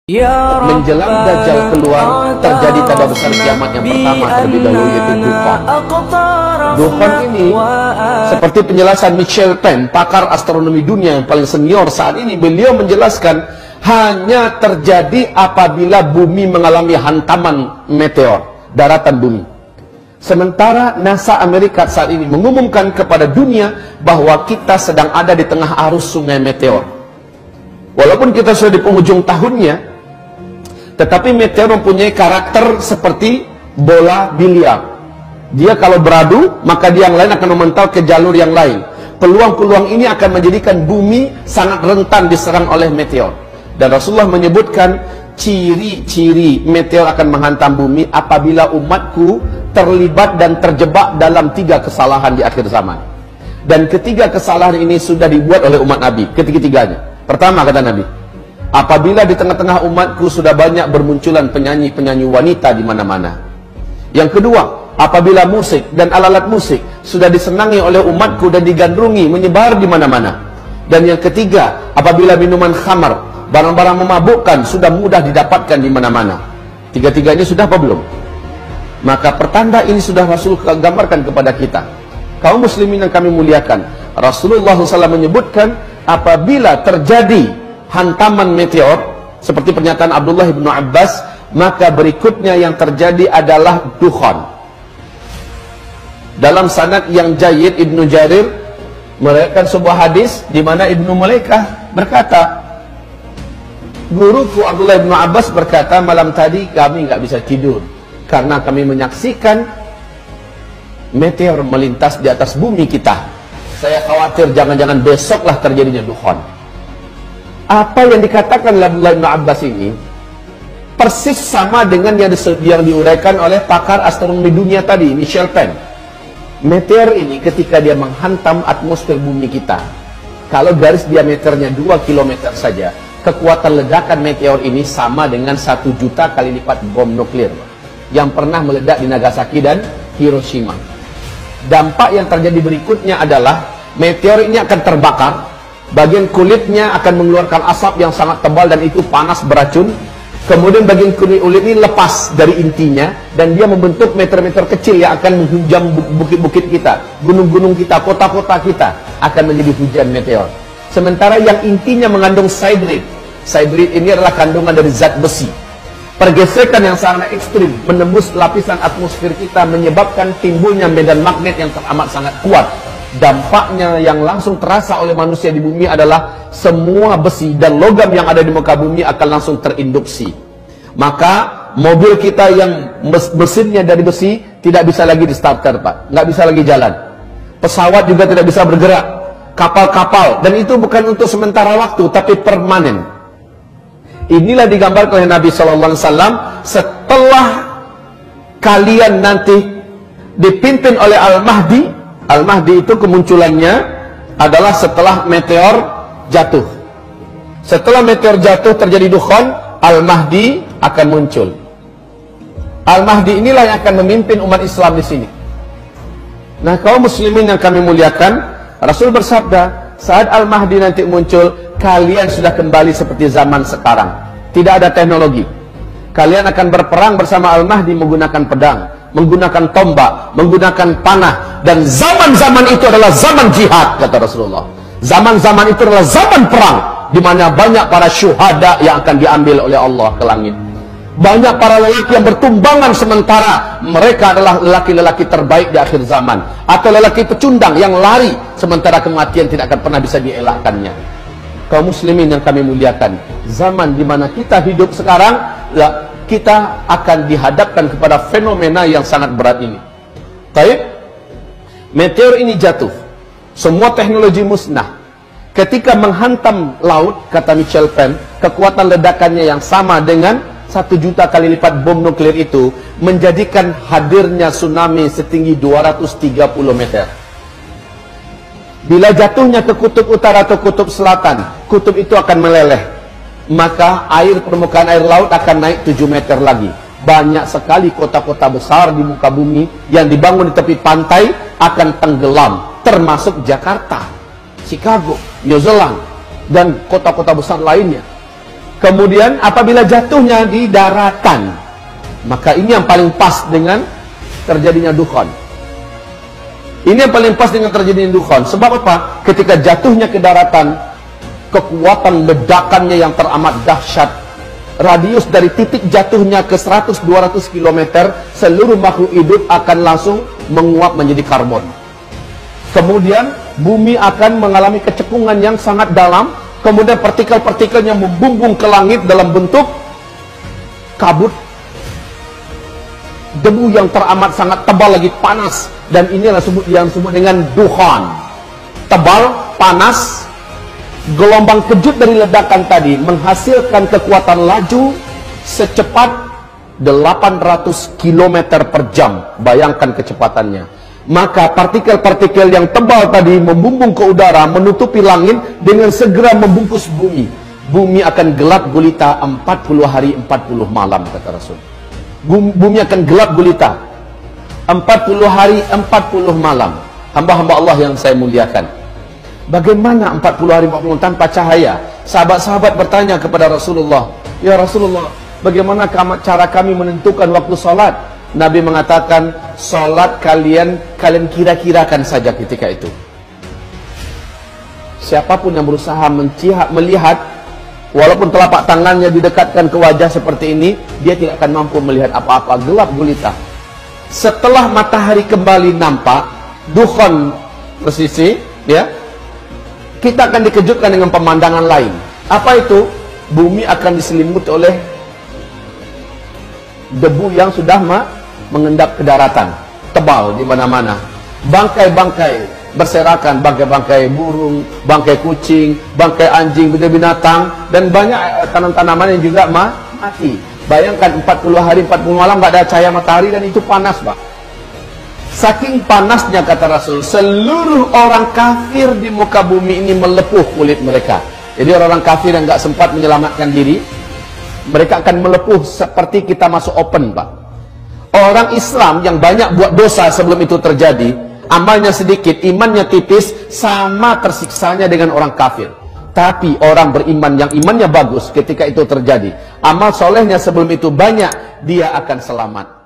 Menjelang Dajjal keluar, terjadi tanda besar kiamat yang pertama terlebih dahulu, yaitu Dukhan. Dukhan ini, seperti penjelasan Michel Penn, pakar astronomi dunia yang paling senior saat ini, beliau menjelaskan hanya terjadi apabila bumi mengalami hantaman meteor, daratan bumi. Sementara NASA Amerika saat ini mengumumkan kepada dunia bahwa kita sedang ada di tengah arus sungai meteor. Walaupun kita sudah di penghujung tahunnya, tetapi meteor mempunyai karakter seperti bola biliar. Dia kalau beradu, maka dia yang lain akan memental ke jalur yang lain. Peluang-peluang ini akan menjadikan bumi sangat rentan diserang oleh meteor. Dan Rasulullah menyebutkan ciri-ciri meteor akan menghantam bumi apabila umatku terlibat dan terjebak dalam 3 kesalahan di akhir zaman. Dan ketiga kesalahan ini sudah dibuat oleh umat Nabi, ketiga-tiganya. Pertama, kata Nabi, apabila di tengah-tengah umatku sudah banyak bermunculan penyanyi-penyanyi wanita di mana-mana. Yang kedua, apabila musik dan alat-alat musik sudah disenangi oleh umatku dan digandrungi menyebar di mana-mana. Dan yang ketiga, apabila minuman khamar, barang-barang memabukkan sudah mudah didapatkan di mana-mana. Tiga-tiganya sudah apa belum? Maka pertanda ini sudah Rasul gambarkan kepada kita. Kaum muslimin yang kami muliakan, Rasulullah SAW menyebutkan apabila terjadi hantaman meteor seperti pernyataan Abdullah bin Abbas, maka berikutnya yang terjadi adalah Dukhan. Dalam sanad yang jayyid, Ibnu Jarir meriwayatkan sebuah hadis di mana Ibnu Mulaikah berkata, guruku Abdullah bin Abbas berkata, malam tadi kami nggak bisa tidur karena kami menyaksikan meteor melintas di atas bumi kita. Saya khawatir jangan-jangan besoklah terjadinya Dukhan. Apa yang dikatakan oleh Abdullah bin Abbas ini persis sama dengan yang diuraikan oleh pakar astronomi dunia tadi, Michel Penn. Meteor ini ketika dia menghantam atmosfer bumi kita, kalau garis diameternya 2 km saja, kekuatan ledakan meteor ini sama dengan 1 juta kali lipat bom nuklir yang pernah meledak di Nagasaki dan Hiroshima. Dampak yang terjadi berikutnya adalah meteor ini akan terbakar. Bagian kulitnya akan mengeluarkan asap yang sangat tebal dan itu panas beracun. Kemudian bagian kulit ini lepas dari intinya dan dia membentuk meteor-meteor kecil yang akan menghujam bukit-bukit kita, gunung-gunung kita, kota-kota kita akan menjadi hujan meteor. Sementara yang intinya mengandung siderit. Siderit ini adalah kandungan dari zat besi. Pergesekan yang sangat ekstrim menembus lapisan atmosfer kita menyebabkan timbulnya medan magnet yang teramat sangat kuat. Dampaknya yang langsung terasa oleh manusia di bumi adalah semua besi dan logam yang ada di muka bumi akan langsung terinduksi. Maka mobil kita yang mesinnya dari besi tidak bisa lagi di starter, Pak, nggak bisa lagi jalan. Pesawat juga tidak bisa bergerak, kapal-kapal, dan itu bukan untuk sementara waktu tapi permanen. Inilah digambarkan oleh Nabi SAW setelah kalian nanti dipimpin oleh Al-Mahdi. Al-Mahdi itu kemunculannya adalah setelah meteor jatuh. Setelah meteor jatuh terjadi Dukhan, Al-Mahdi akan muncul. Al-Mahdi inilah yang akan memimpin umat Islam di sini. Nah, kaum muslimin yang kami muliakan, Rasul bersabda, saat Al-Mahdi nanti muncul, kalian sudah kembali seperti zaman sekarang. Tidak ada teknologi. Kalian akan berperang bersama Al-Mahdi menggunakan pedang, menggunakan tombak, menggunakan panah. Dan zaman-zaman itu adalah zaman jihad, kata Rasulullah. Zaman-zaman itu adalah zaman perang, di mana banyak para syuhada yang akan diambil oleh Allah ke langit. Banyak para lelaki yang bertumbangan sementara mereka adalah lelaki-lelaki terbaik di akhir zaman. Atau lelaki pecundang yang lari sementara kematian tidak akan pernah bisa dielakkannya. Kaum muslimin yang kami muliakan, zaman di mana kita hidup sekarang, kita akan dihadapkan kepada fenomena yang sangat berat ini. Baik, meteor ini jatuh, semua teknologi musnah. Ketika menghantam laut, kata Michel Penn, kekuatan ledakannya yang sama dengan 1 juta kali lipat bom nuklir itu menjadikan hadirnya tsunami setinggi 230 meter. Bila jatuhnya ke kutub utara atau kutub selatan, kutub itu akan meleleh. Maka permukaan air laut akan naik 7 meter lagi. Banyak sekali kota-kota besar di muka bumi yang dibangun di tepi pantai akan tenggelam, termasuk Jakarta, Chicago, New Zealand, dan kota-kota besar lainnya. Kemudian apabila jatuhnya di daratan, maka ini yang paling pas dengan terjadinya dukhan. Ini yang paling pas dengan terjadinya dukhan. Sebab apa? Ketika jatuhnya ke daratan, kekuatan ledakannya yang teramat dahsyat. Radius dari titik jatuhnya ke 100-200 km, seluruh makhluk hidup akan langsung menguap menjadi karbon. Kemudian bumi akan mengalami kecekungan yang sangat dalam. Kemudian partikel-partikelnya membumbung ke langit dalam bentuk kabut, debu yang teramat sangat tebal lagi panas. Dan inilah yang disebut dengan dukhan. Tebal, panas. Gelombang kejut dari ledakan tadi menghasilkan kekuatan laju secepat 800 km per jam. Bayangkan kecepatannya. Maka partikel-partikel yang tebal tadi membumbung ke udara, menutupi langit dengan segera membungkus bumi. Bumi akan gelap gulita 40 hari 40 malam, kata Rasul. Bumi akan gelap gulita 40 hari 40 malam. Hamba-hamba Allah yang saya muliakan, bagaimana 40 hari 40 malam tanpa cahaya? Sahabat-sahabat bertanya kepada Rasulullah, ya Rasulullah, bagaimana cara kami menentukan waktu sholat? Nabi mengatakan, sholat kalian kira-kirakan saja ketika itu. Siapapun yang berusaha melihat, walaupun telapak tangannya didekatkan ke wajah seperti ini, dia tidak akan mampu melihat apa-apa, gelap gulita. Setelah matahari kembali nampak, dukhan tersisi, ya, kita akan dikejutkan dengan pemandangan lain. Apa itu? Bumi akan diselimuti oleh debu yang sudah mengendap ke daratan, tebal di mana-mana. Bangkai-bangkai berserakan, bangkai-bangkai burung, bangkai kucing, bangkai anjing, binatang, dan banyak tanaman-tanaman yang juga mati. Bayangkan 40 hari 40 malam nggak ada cahaya matahari, dan itu panas, Pak. Saking panasnya, kata Rasul, seluruh orang kafir di muka bumi ini melepuh kulit mereka. Jadi orang-orang kafir yang nggak sempat menyelamatkan diri, mereka akan melepuh seperti kita masuk open, Pak. Orang Islam yang banyak buat dosa sebelum itu terjadi, amalnya sedikit, imannya tipis, sama tersiksanya dengan orang kafir. Tapi orang beriman yang imannya bagus, ketika itu terjadi, amal solehnya sebelum itu banyak, dia akan selamat.